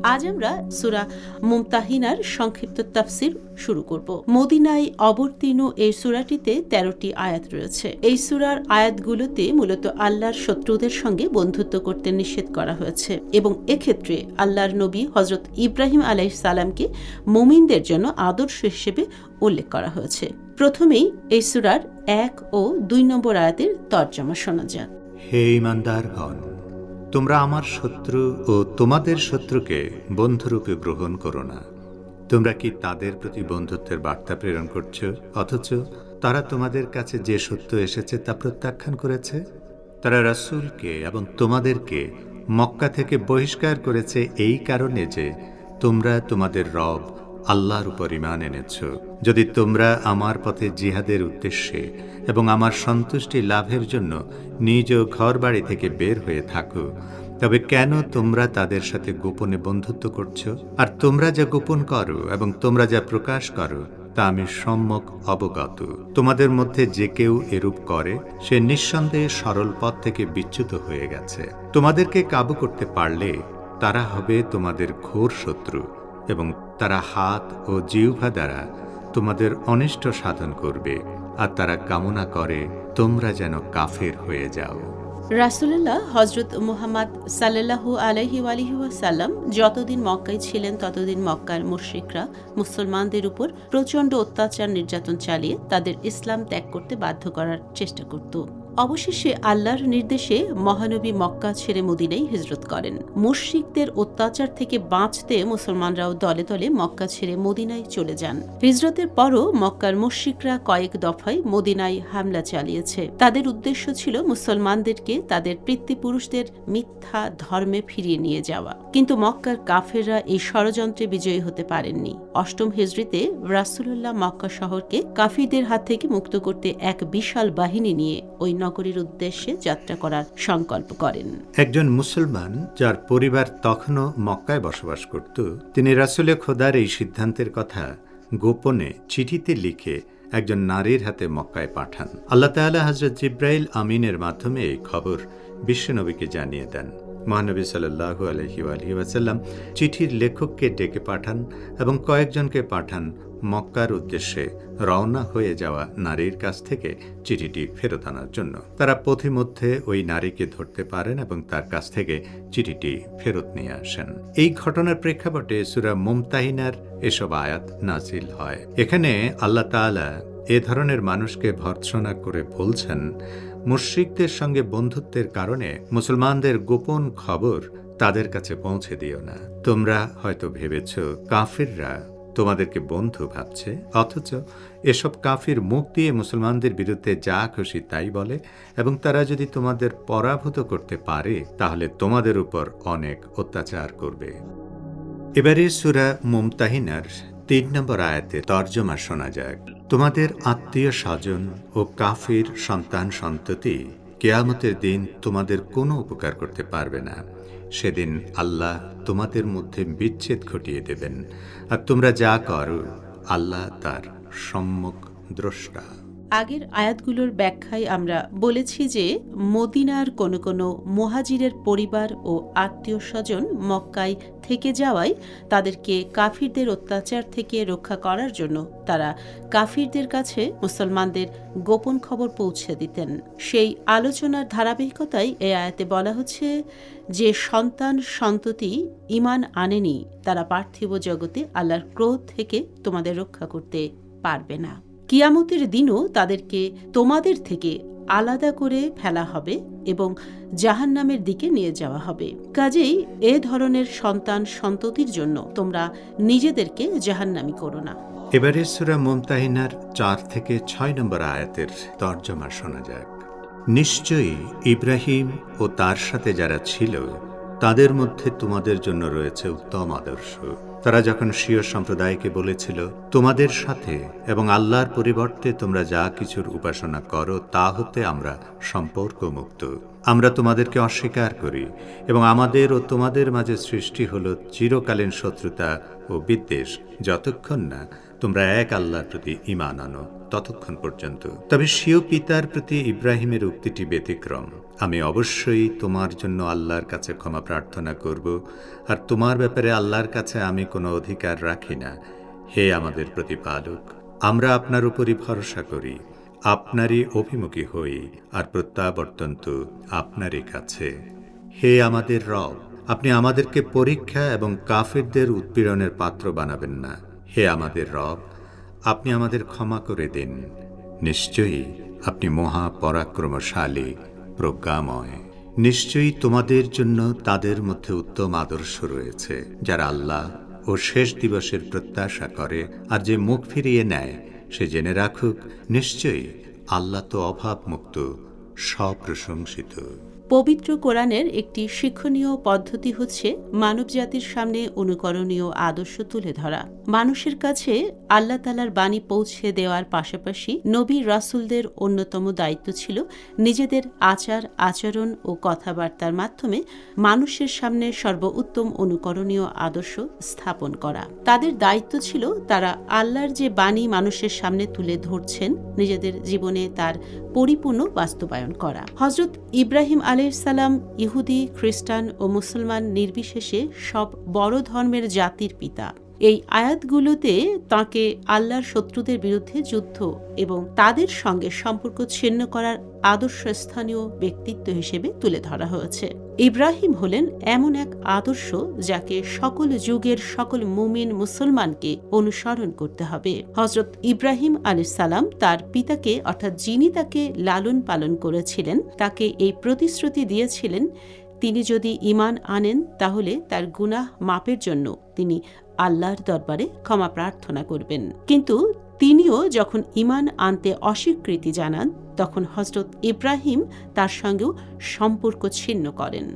আজ আমরা সূরা মুমতাহিনার সংক্ষিপ্ত তাফসির শুরু করব। মদিনায় অবতীর্ণ এই সূরাটিতে ১৩টি আয়াত রয়েছে। এই সূরার আয়াতগুলোতে মূলত আল্লাহর শত্রুদের সঙ্গে বন্ধুত্ব করতে নিষেধ করা হয়েছে এবং এক্ষেত্রে আল্লাহর নবী হযরত ইব্রাহিম আলাইহিস সালামকে মুমিনদের জন্য আদর্শ হিসেবে উল্লেখ করা হয়েছে। প্রথমেই এই সূরার ১ ও ২ নম্বর আয়াতের তরজমা শোনা যাক। হে ঈমানদারগণ, তোমরা আমার শত্রু ও তোমাদের শত্রুকে বন্ধুরূপে গ্রহণ করো না। তোমরা কি তাদের প্রতি বন্ধুত্বের বার্তা প্রেরণ করছো, অথচ তারা তোমাদের কাছে যে সত্য এসেছে তা প্রত্যাখ্যান করেছে? তারা রাসূলকে এবং তোমাদেরকে মক্কা থেকে বহিষ্কার করেছে এই কারণে যে তোমরা তোমাদের রব আল্লাহর উপর ঈমান এনেছ। যদি তোমরা আমার পথে জিহাদের উদ্দেশ্যে এবং আমার সন্তুষ্টি লাভের জন্য নিজ ঘরবাড়ি থেকে বের হয়ে থাকো, তবে কেন তোমরা তাদের সাথে গোপনে বন্ধুত্ব করছো? আর তোমরা যা গোপন করো এবং তোমরা যা প্রকাশ করো তা আমি সম্যক অবগত। তোমাদের মধ্যে যে কেউ এরূপ করে সে নিঃসন্দেহে সরল পথ থেকে বিচ্যুত হয়ে গেছে। তোমাদেরকে কাবু করতে পারলে তারা হবে তোমাদের ঘোর শত্রু এবং তারা হাত ও জিহ্বা দ্বারা তোমাদের অনিষ্ট সাধন করবে, আর তারা কামনা করে তোমরা যেন কাফের হয়ে যাও। রাসূলুল্লাহ হযরত মুহাম্মদ সাল্লাল্লাহু আলাইহি ওয়াসাল্লাম যতদিন মক্কায় ছিলেন ততদিন মক্কার মুশরিকরা মুসলমানদের উপর প্রচণ্ড অত্যাচার নির্যাতন চালিয়ে তাদের ইসলাম ত্যাগ করতে বাধ্য করার চেষ্টা করত। অবশেষে আল্লাহর নির্দেশে মহানবী মক্কা ছেড়ে মদিনায় হিজরত করেন। মুশরিকদের অত্যাচার থেকে বাঁচতে মুসলমানরাও দলে দলে মক্কা ছেড়ে মদিনায় চলে যান। হিজরতের পরও মক্কার মুশরিকরা কয়েক দফায় মদিনায় হামলা চালিয়েছে। তাদের উদ্দেশ্য ছিল মুসলমানদেরকে তাদের পিতৃপুরুষদের মিথ্যা ধর্মে ফিরিয়ে নিয়ে যাওয়া, কিন্তু মক্কার কাফেররা এই ষড়যন্ত্রে বিজয়ী হতে পারেননি। অষ্টম হিজরিতে রাসূলুল্লাহ মক্কা শহরকে কাফিরদের হাত থেকে মুক্ত করতে এক বিশাল বাহিনী নিয়ে ওই নগরীর উদ্দেশ্যে যাত্রা করার সংকল্প করেন। একজন মুসলমান যার পরিবার তখনও মক্কায় বসবাস করত, তিনি রাসূলে খোদার এই সিদ্ধান্তের কথা গোপনে চিঠিতে লিখে একজন নারীর হাতে মক্কায় পাঠান। আল্লাহ তাআলা হযরত জিবরাইল আমিনের মাধ্যমে এই খবর বিশ্বনবীকে জানিয়ে দেন। মহানবী সাল্লাল্লাহু আলাইহি ওয়াসাল্লাম চিঠির লেখককে ডেকে পাঠান এবং কয়েকজনকে পাঠান মক্কার উদ্দেশ্যে রওনা হয়ে যাওয়া নারীর কাছ থেকে চিঠিটি ফেরত আনার জন্য। তারা পথিমধ্যে ওই নারীকে ধরতে পারেন এবং তার কাছ থেকে চিঠিটি ফেরত নিয়ে আসেন। এই ঘটনার প্রেক্ষাপটে সূরা মুমতাহিনার এসব আয়াত নাজিল হয়। এখানে আল্লাহ তাআলা এ ধরনের মানুষকে ভর্ৎসনা করে বলছেন, মুশরিকদের সঙ্গে বন্ধুত্বের কারণে মুসলমানদের গোপন খবর তাদের কাছে পৌঁছে দিও না। তোমরা হয়তো ভেবেছ কাফিররা তোমাদেরকে বন্ধু ভাবছে, অথচ এসব কাফির মুখ দিয়ে মুসলমানদের বিরুদ্ধে যা খুশি তাই বলে এবং তারা যদি তোমাদের পরাভূত করতে পারে তাহলে তোমাদের উপর অনেক অত্যাচার করবে। এবারে সূরা মুমতাহিনার ৩ নম্বর আয়াতের তরজমা শোনা যাক। তোমাদের আত্মীয় স্বজন ও কাফির সন্তান সন্ততি কিয়ামতের দিন তোমাদের কোনো উপকার করতে পারবে না। সেদিন আল্লাহ তোমাদের মধ্যে বিচ্ছেদ ঘটিয়ে দেবেন, আর তোমরা যা করো আল্লাহ তার সম্যক দ্রষ্টা। আগের আয়াতগুলোর ব্যাখ্যায় আমরা বলেছি যে মদিনার কোনো কোনো মুহাজিরের পরিবার ও আত্মীয় স্বজন মক্কায় থেকে যাওয়ায় তাদেরকে কাফিরদের অত্যাচার থেকে রক্ষা করার জন্য তারা কাফিরদের কাছে মুসলমানদের গোপন খবর পৌঁছে দিতেন। সেই আলোচনার ধারাবাহিকতায় এই আয়াতে বলা হচ্ছে যে সন্তান সন্ততি ঈমান আনেনি তারা পার্থিব জগতে আল্লাহর ক্রোধ থেকে তোমাদের রক্ষা করতে পারবে না। কিয়ামতের দিনও তাদেরকে তোমাদের থেকে আলাদা করে ফেলা হবে এবং জাহান্নামের দিকে নিয়ে যাওয়া হবে। কাজেই এ ধরনের সন্তান সন্ততির জন্য তোমরা নিজেদেরকে জাহান্নামী করো না। এবারে সূরা মুমতাহিনার ৪ থেকে ৬ নম্বর আয়াতের তরজমা শোনা যাক। নিশ্চয়ই ইব্রাহিম ও তার সাথে যারা ছিল তাদের মধ্যে তোমাদের জন্য রয়েছে উত্তম আদর্শ। তারা যখন শিয় সম্প্রদায়কে বলেছিল, তোমাদের সাথে এবং আল্লাহর পরিবর্তে তোমরা যা কিছুর উপাসনা করো তা হতে আমরা সম্পর্ক মুক্ত। আমরা তোমাদেরকে অস্বীকার করি এবং আমাদের ও তোমাদের মাঝে সৃষ্টি হলো চিরকালীন শত্রুতা ও বিদ্বেষ, যতক্ষণ না তোমরা এক আল্লাহর প্রতি ঈমান আনো ততক্ষণ পর্যন্ত। তবে স্বীয় পিতার প্রতি ইব্রাহিমের উক্তিটি ব্যতিক্রম। আমি অবশ্যই তোমার জন্য আল্লাহর কাছে ক্ষমা প্রার্থনা করব, আর তোমার ব্যাপারে আল্লাহর কাছে আমি কোনো অধিকার রাখি না। হে আমাদের প্রতিপালক, আমরা আপনার উপরই ভরসা করি, আপনারই অভিমুখী হই, আর প্রত্যাবর্তন তো আপনারই কাছে। হে আমাদের রব, আপনি আমাদেরকে পরীক্ষা এবং কাফিরদের উৎপীড়নের পাত্র বানাবেন না। হে আমাদের রব, আপনি আমাদের ক্ষমা করে দিন। নিশ্চয়ই আপনি মহা পরাক্রমশালী, প্রজ্ঞাময়। নিশ্চয়ই তোমাদের জন্য তাদের মধ্যে উত্তম আদর্শ রয়েছে, যারা আল্লাহ ও শেষ দিবসের প্রত্যাশা করে, আর যে মুখ ফিরিয়ে নেয় সে জেনে রাখুক, নিশ্চয়ই আল্লাহ তো অভাবমুক্ত, সপ্রশংসিত। পবিত্র কোরআনের একটি শিক্ষণীয় পদ্ধতি হচ্ছে মানবজাতির সামনে অনুকরণীয় আদর্শ তুলে ধরা। মানুষের কাছে আল্লাহ তাআলার বাণী পৌঁছে দেওয়ার পাশাপাশি নবী রাসূলদের অন্যতম দায়িত্ব ছিল নিজেদের আচার আচরণ ও কথাবার্তার মাধ্যমে মানুষের সামনে সর্বোত্তম অনুকরণীয় আদর্শ স্থাপন করা। তাদের দায়িত্ব ছিল তারা আল্লাহর যে বাণী মানুষের সামনে তুলে ধরছেন নিজেদের জীবনে তার পরিপূর্ণ বাস্তবায়ন করা। হযরত ইব্রাহিম আলাইহিস সালাম ইহুদি, খ্রিস্টান ও মুসলমান নির্বিশেষে সব বড় ধর্মের জাতির পিতা। এই আয়াতগুলোতে তাঁকে আল্লাহর শত্রুদের বিরুদ্ধে যুদ্ধ এবং তাদের সঙ্গে সম্পর্ক ছিন্ন করার আদর্শস্থানীয় ব্যক্তিত্ব হিসেবে তুলে ধরা হয়েছে। ইব্রাহিম হলেন এমন এক আদর্শ যাকে সকল যুগের সকল মুমিন মুসলমানকে অনুসরণ করতে হবে। হযরত ইব্রাহিম আলাইহিস সালাম তার পিতাকে, অর্থাৎ যিনি তাকে লালন পালন করেছিলেন, তাকে এই প্রতিশ্রুতি দিয়েছিলেন তিনি যদি ঈমান আনেন তাহলে তার গুনাহ মাপের জন্য তিনি আল্লাহর দরবারে ক্ষমা প্রার্থনা করবেন। কিন্তু তিনিও যখন ঈমান আনতে অস্বীকৃতি জানান তখন হযরত ইব্রাহিম তার সঙ্গেও সম্পর্ক ছিন্ন করেন।